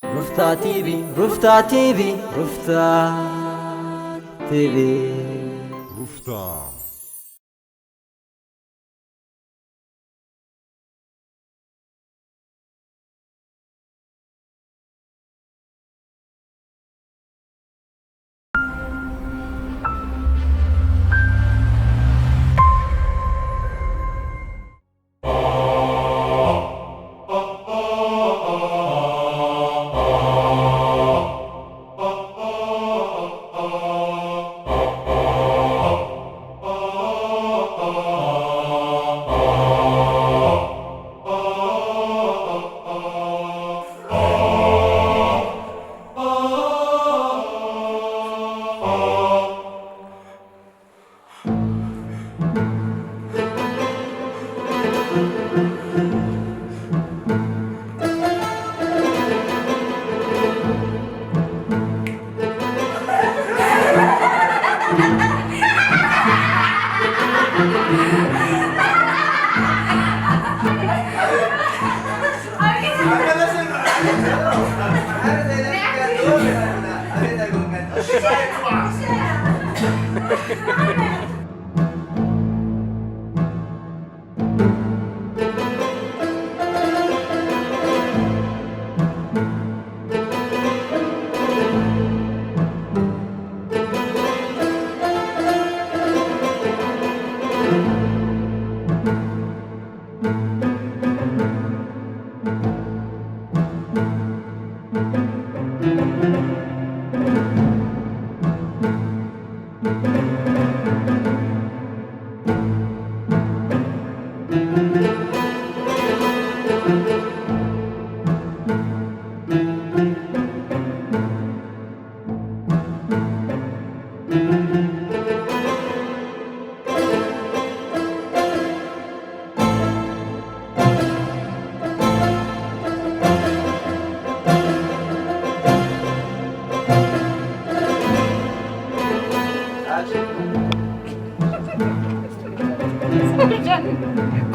RUFTA TV, RUFTA TV, RUFTA TV. RUFTA.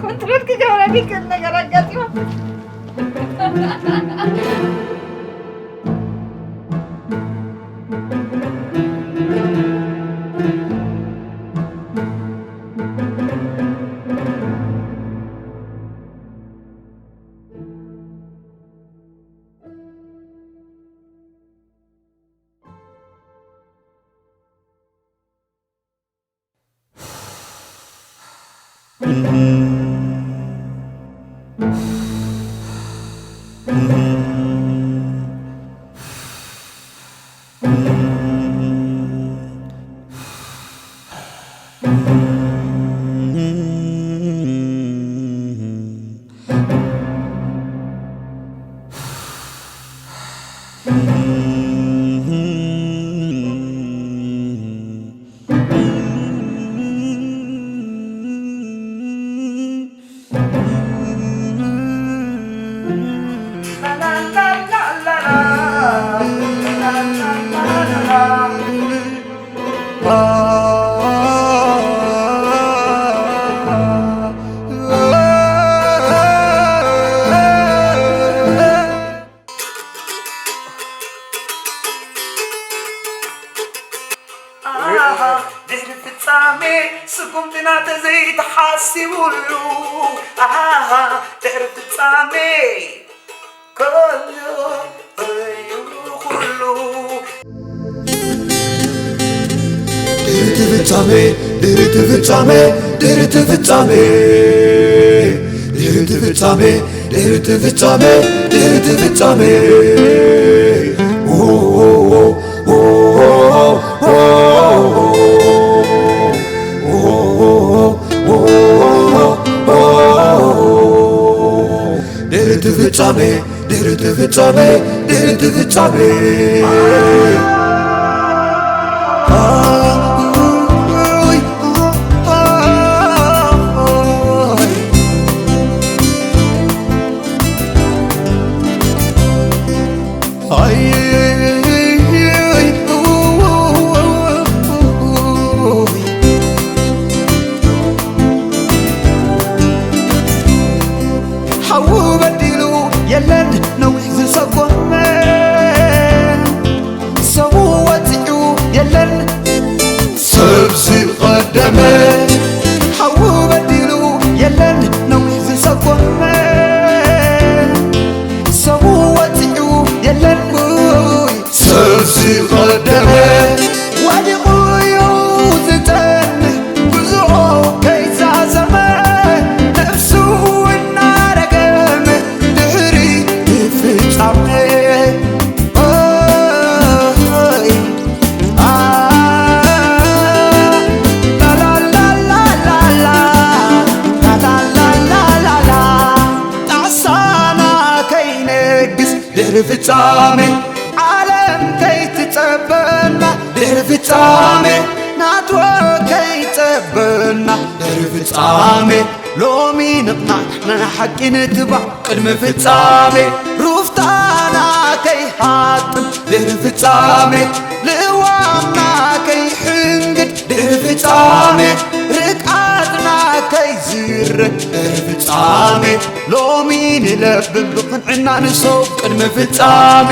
Control que yo ahora vi que me agarra tío. ድሕር'ቲ ፍጻመ ስጉምትና ተዘይተሓሲቡሉ ድሕር'ቲ ፍጻመ ኩሉ ኩሉ ድሕር'ቲ ፍጻመ ድሕር'ቲ ፍጻመ ድሕር'ቲ ፍጻመ ድሕር'ቲ ፍጻመ ድሕር'ቲ ፍጻመ ድሕር'ቲ ፍጻመ ድሕር'ቲ ፍጻመ ድሕር'ቲ ፍጻመ ድሕር'ቲ ፍጻመ حو بدلو يلن نوح زسقوم يلنبوي سبسي قدمه ودقوي وزتن بزعو كيسا زمان نفسه النار قام دحر'ቲ ፍጻመ ድሕር'ቲ ፍጻመ ዓለም ከይትጸበና ድሕር'ቲ ፍጻመ ናትወ ከይጸበና ድሕር'ቲ ፍጻመ ሎሚ ንቕናሕና ሓቂ ንትባዕ ቅድሚ ፍጻመ ሩፍታና ከይሓጥም ድሕር'ቲ ፍጻመ ልዋምና ከይሕንግድ ድሕር'ቲ ፍጻመ ርቃትና ከይዝረግ ድሕር'ቲ ፍጻመ ሎሚ ንለብብ ብቕንዕና ንሰው ቅድሚ ፍጻመ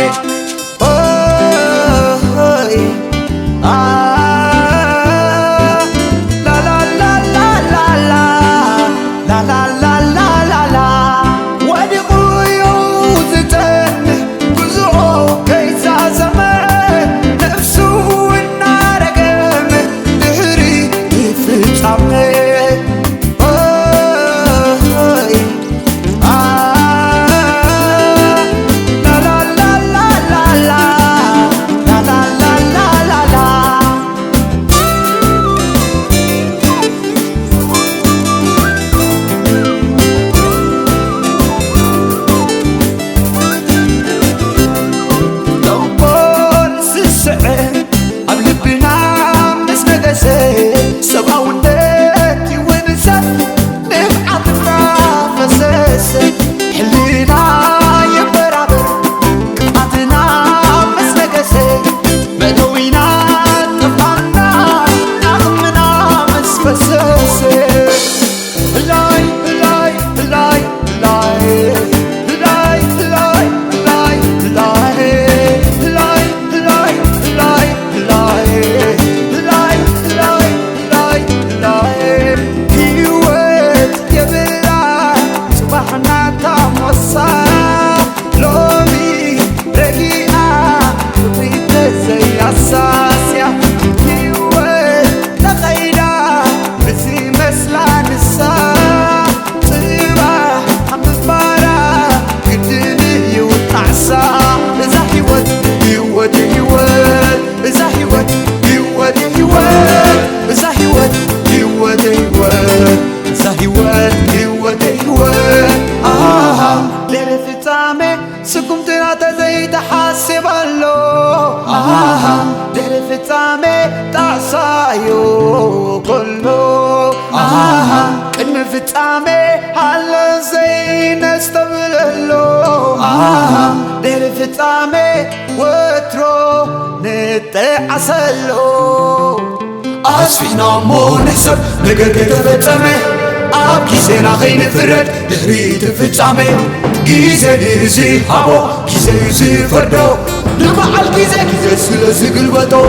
أسفينا مونسر نقر كتفتسمه أب كيسينا خين فرد دحر'ቲ ፍጻመ كيسي نزي هابو كيسي يزي فردو نبعال كيسي سلسي قلبتو